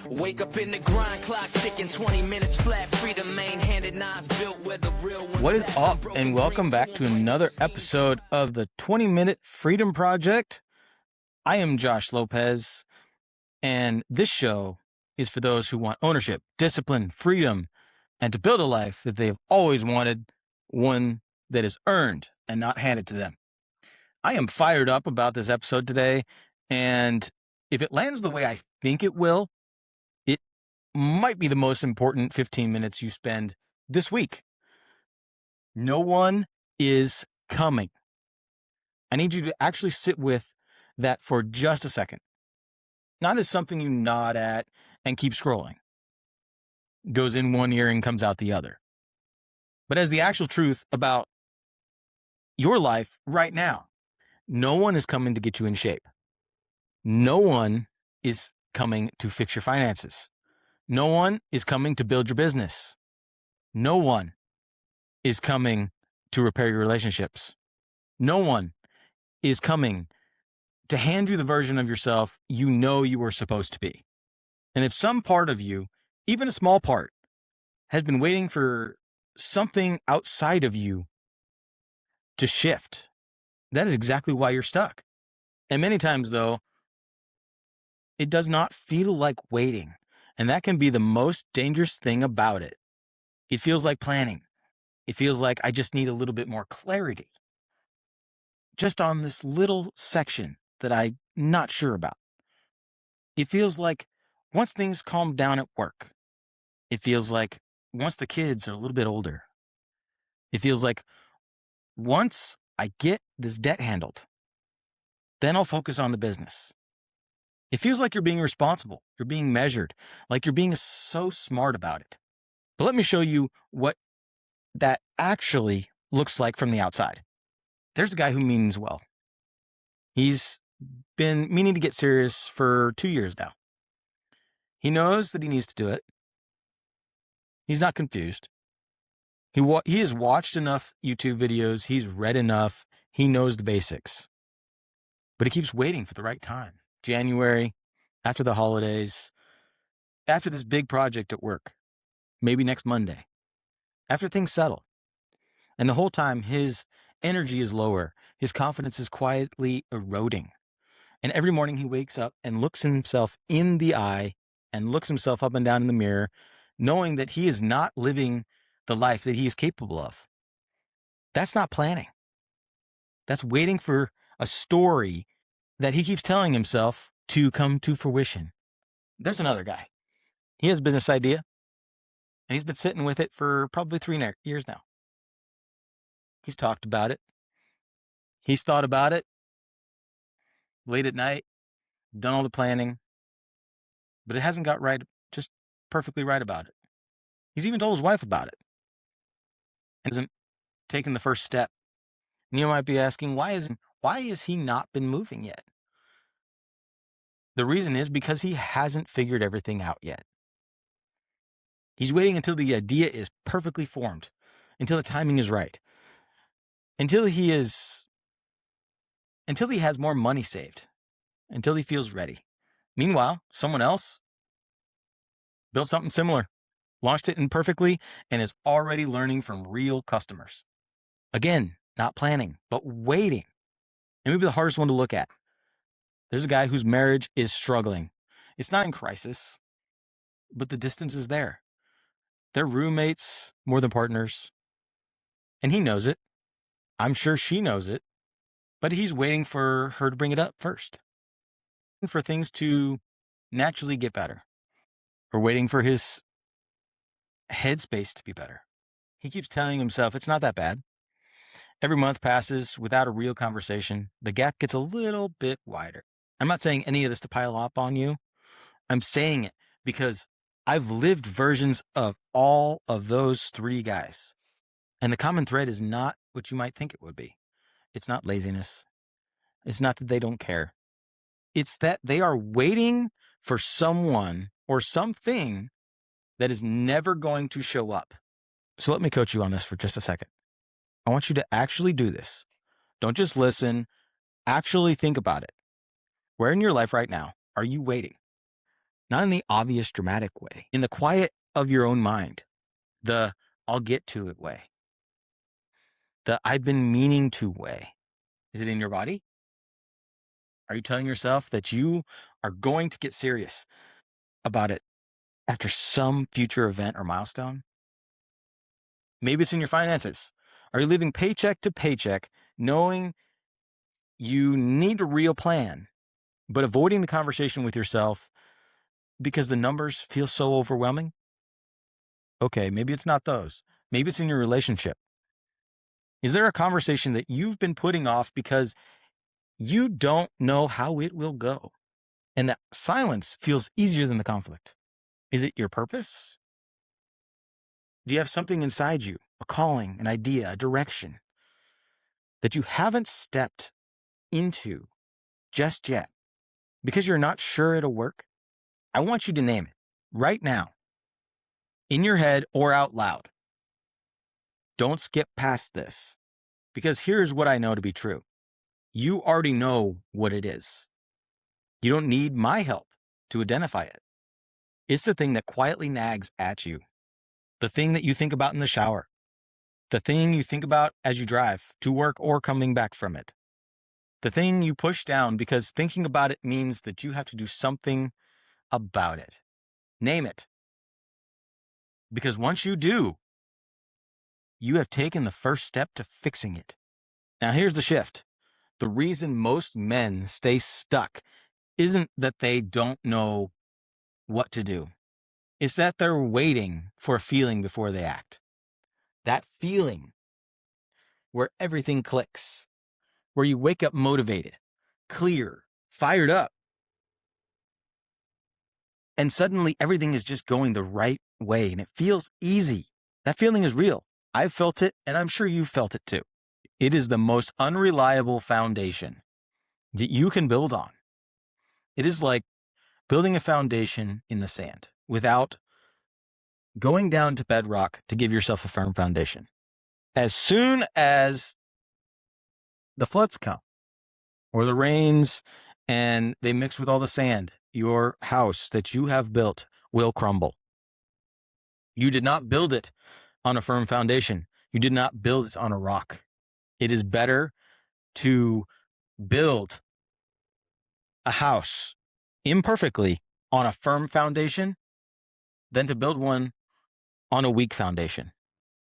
Wake up in the grind, clock ticking, 20 minutes flat, freedom main-handed, knives built where the real ones. What is up, and welcome back to another episode of the 20-Minute Freedom Project. I am Josh Lopez, and this show is for those who want ownership, discipline, freedom, and to build a life that they have always wanted, one that is earned and not handed to them. I am fired up about this episode today, and if it lands the way I think it will, it might be the most important 15 minutes you spend this week. No one is coming. I need you to actually sit with that for just a second. Not as something you nod at and keep scrolling. Goes in one ear and comes out the other. But as the actual truth about your life right now. No one is coming to get you in shape. No one is coming to fix your finances. No one is coming to build your business. No one is coming to repair your relationships. No one is coming to hand you the version of yourself you know you were supposed to be. And if some part of you, even a small part, has been waiting for something outside of you to shift, that is exactly why you're stuck. And many times, though, it does not feel like waiting. And that can be the most dangerous thing about it. It feels like planning. It feels like I just need a little bit more clarity. Just on this little section that I'm not sure about. It feels like once things calm down at work. It feels like once the kids are a little bit older. It feels like once I get this debt handled, then I'll focus on the business. It feels like you're being responsible. You're being measured, like you're being so smart about it. But let me show you what that actually looks like from the outside. There's a guy who means well. He's been meaning to get serious for 2 years now. He knows that he needs to do it. He's not confused. He has watched enough YouTube videos. He's read enough. He knows the basics. But he keeps waiting for the right time. January, after the holidays, after this big project at work, maybe next Monday, after things settle. And the whole time, his energy is lower. His confidence is quietly eroding. And every morning he wakes up and looks himself in the eye and looks himself up and down in the mirror, knowing that he is not living the life that he is capable of. That's not planning. That's waiting for a story that he keeps telling himself to come to fruition. There's another guy. He has a business idea, and he's been sitting with it for probably 3 years now. He's talked about it. He's thought about it late at night, done all the planning, but it hasn't got right, just perfectly right about it. He's even told his wife about it and hasn't taken the first step. And you might be asking, why has he not been moving yet? The reason is because he hasn't figured everything out yet. He's waiting until the idea is perfectly formed, until the timing is right, until he has more money saved, until he feels ready. Meanwhile, someone else built something similar, launched it imperfectly, and is already learning from real customers. Again, not planning, but waiting. And maybe the hardest one to look at. There's a guy whose marriage is struggling. It's not in crisis, but the distance is there. They're roommates more than partners. And he knows it. I'm sure she knows it. But he's waiting for her to bring it up first. For things to naturally get better. Or waiting for his headspace to be better. He keeps telling himself it's not that bad. Every month passes without a real conversation. The gap gets a little bit wider. I'm not saying any of this to pile up on you. I'm saying it because I've lived versions of all of those 3 guys. And the common thread is not what you might think it would be. It's not laziness. It's not that they don't care. It's that they are waiting for someone or something that is never going to show up. So let me coach you on this for just a second. I want you to actually do this. Don't just listen. Actually think about it. Where in your life right now are you waiting? not in the obvious dramatic way, in the quiet of your own mind, the I'll get to it way, the I've been meaning to way. Is it in your body? Are you telling yourself that you are going to get serious about it after some future event or milestone? Maybe it's in your finances. Are you living paycheck to paycheck, knowing you need a real plan, but avoiding the conversation with yourself because the numbers feel so overwhelming? Okay, maybe it's not those. Maybe it's in your relationship. Is there a conversation that you've been putting off because you don't know how it will go? And that silence feels easier than the conflict. Is it your purpose? Do you have something inside you, a calling, an idea, a direction that you haven't stepped into just yet because you're not sure it'll work? I want you to name it right now, in your head or out loud. Don't skip past this, because here's what I know to be true. You already know what it is. You don't need my help to identify it. It's the thing that quietly nags at you, the thing that you think about in the shower, the thing you think about as you drive to work or coming back from it, the thing you push down because thinking about it means that you have to do something about it. Name it. Because once you do, you have taken the first step to fixing it. Now here's the shift. The reason most men stay stuck isn't that they don't know what to do. It's that they're waiting for a feeling before they act. That feeling where everything clicks, where you wake up motivated, clear, fired up, and suddenly everything is just going the right way and it feels easy. That feeling is real. I've felt it, and I'm sure you've felt it too. It is the most unreliable foundation that you can build on. It is like building a foundation in the sand without going down to bedrock to give yourself a firm foundation. As soon as the floods come or the rains and they mix with all the sand, your house that you have built will crumble. You did not build it on a firm foundation. You did not build it on a rock. It is better to build a house imperfectly on a firm foundation than to build one on a weak foundation.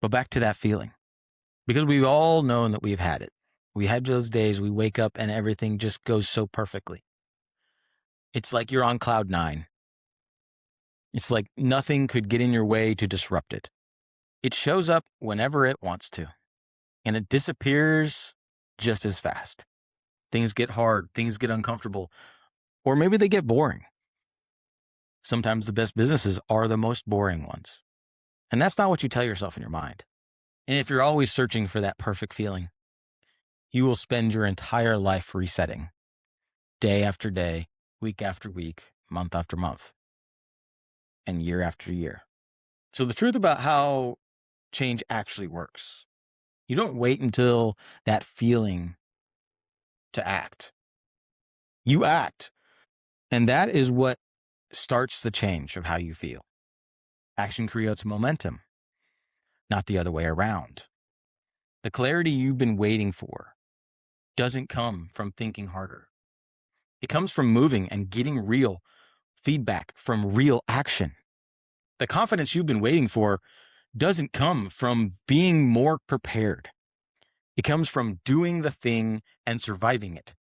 But back to that feeling, because we've all known that we've had it. We had those days we wake up and everything just goes so perfectly. It's like you're on cloud nine. It's like nothing could get in your way to disrupt it. It shows up whenever it wants to, and it disappears just as fast. Things get hard, things get uncomfortable, or maybe they get boring. Sometimes the best businesses are the most boring ones. And that's not what you tell yourself in your mind. And if you're always searching for that perfect feeling, you will spend your entire life resetting, day after day, week after week, month after month, and year after year. So the truth about how change actually works, you don't wait until that feeling to act. You act. And that is what starts the change of how you feel. Action creates momentum, not the other way around. The clarity you've been waiting for doesn't come from thinking harder. It comes from moving and getting real feedback from real action. The confidence you've been waiting for doesn't come from being more prepared. It comes from doing the thing and surviving it.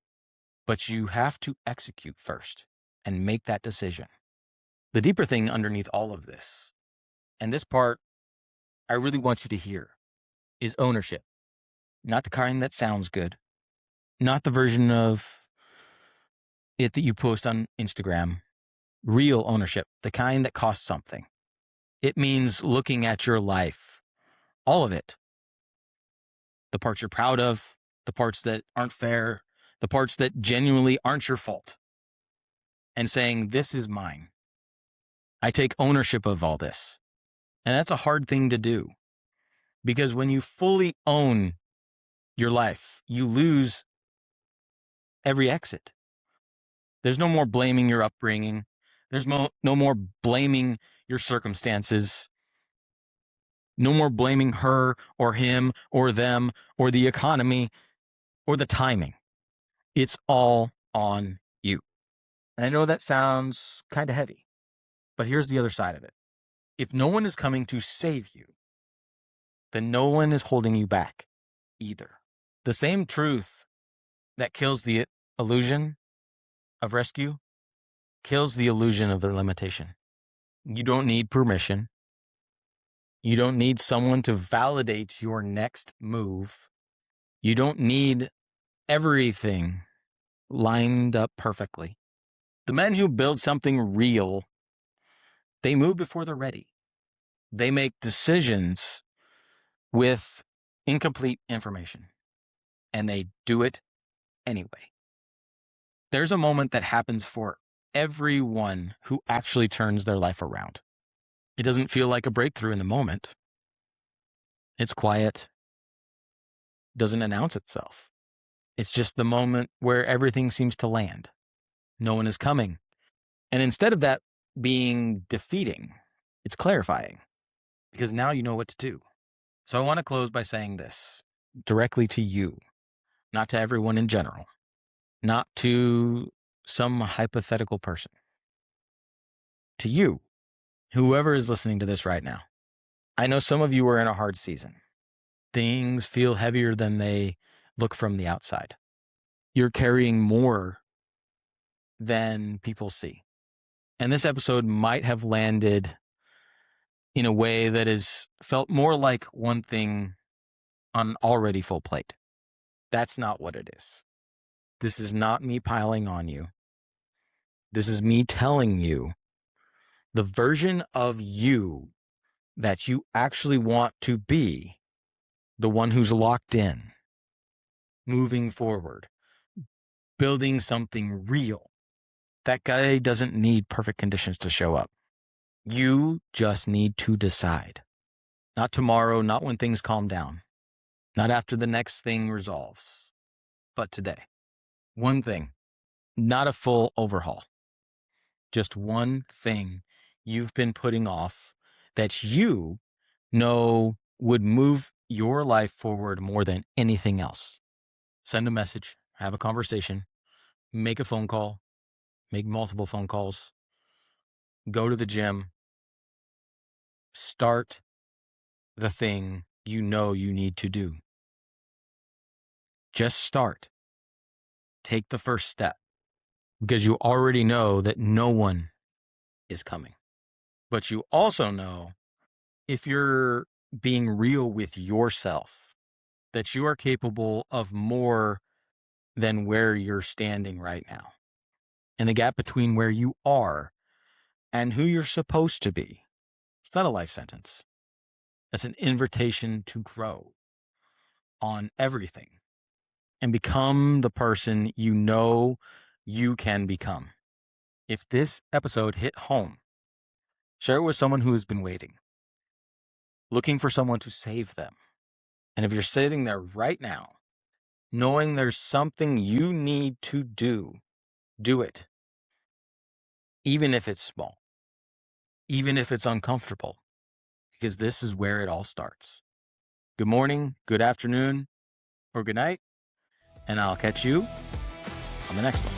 But you have to execute first and make that decision. The deeper thing underneath all of this, and this part I really want you to hear, is ownership. Not the kind that sounds good, not the version of it that you post on Instagram. Real ownership, the kind that costs something. It means looking at your life, all of it. The parts you're proud of, the parts that aren't fair, the parts that genuinely aren't your fault, and saying, this is mine. I take ownership of all this. And that's a hard thing to do, because when you fully own your life, you lose every exit. There's no more blaming your upbringing. There's no more blaming your circumstances. No more blaming her or him or them or the economy or the timing. It's all on you. And I know that sounds kind of heavy, but here's the other side of it. If no one is coming to save you, then no one is holding you back either. The same truth that kills the illusion of rescue kills the illusion of their limitation. You don't need permission. You don't need someone to validate your next move. You don't need everything lined up perfectly. The men who build something real, they move before they're ready. They make decisions with incomplete information, and they do it anyway. There's a moment that happens for everyone who actually turns their life around. It doesn't feel like a breakthrough in the moment. It's quiet, doesn't announce itself. It's just the moment where everything seems to land. No one is coming. And instead of that being defeating, it's clarifying, because now you know what to do. So I want to close by saying this directly to you, not to everyone in general, not to some hypothetical person. To you, whoever is listening to this right now. I know some of you are in a hard season. Things feel heavier than they look from the outside. You're carrying more than people see. And this episode might have landed in a way that is felt more like one thing on an already full plate. That's not what it is. This is not me piling on you. This is me telling you the version of you that you actually want to be, the one who's locked in, moving forward, building something real. That guy doesn't need perfect conditions to show up. You just need to decide. Not tomorrow, not when things calm down, not after the next thing resolves, but today. One thing, not a full overhaul. Just one thing you've been putting off that you know would move your life forward more than anything else. Send a message, have a conversation, make a phone call, make multiple phone calls, go to the gym, start the thing you know you need to do. Just start. Take the first step, because you already know that no one is coming. But you also know, if you're being real with yourself, that you are capable of more than where you're standing right now. And the gap between where you are and who you're supposed to be, it's not a life sentence. It's an invitation to grow on everything and become the person you know you can become. If this episode hit home, share it with someone who has been waiting, looking for someone to save them. And if you're sitting there right now, knowing there's something you need to do it. Even if it's small, even if it's uncomfortable, because this is where it all starts. Good morning, good afternoon, or good night, and I'll catch you on the next one.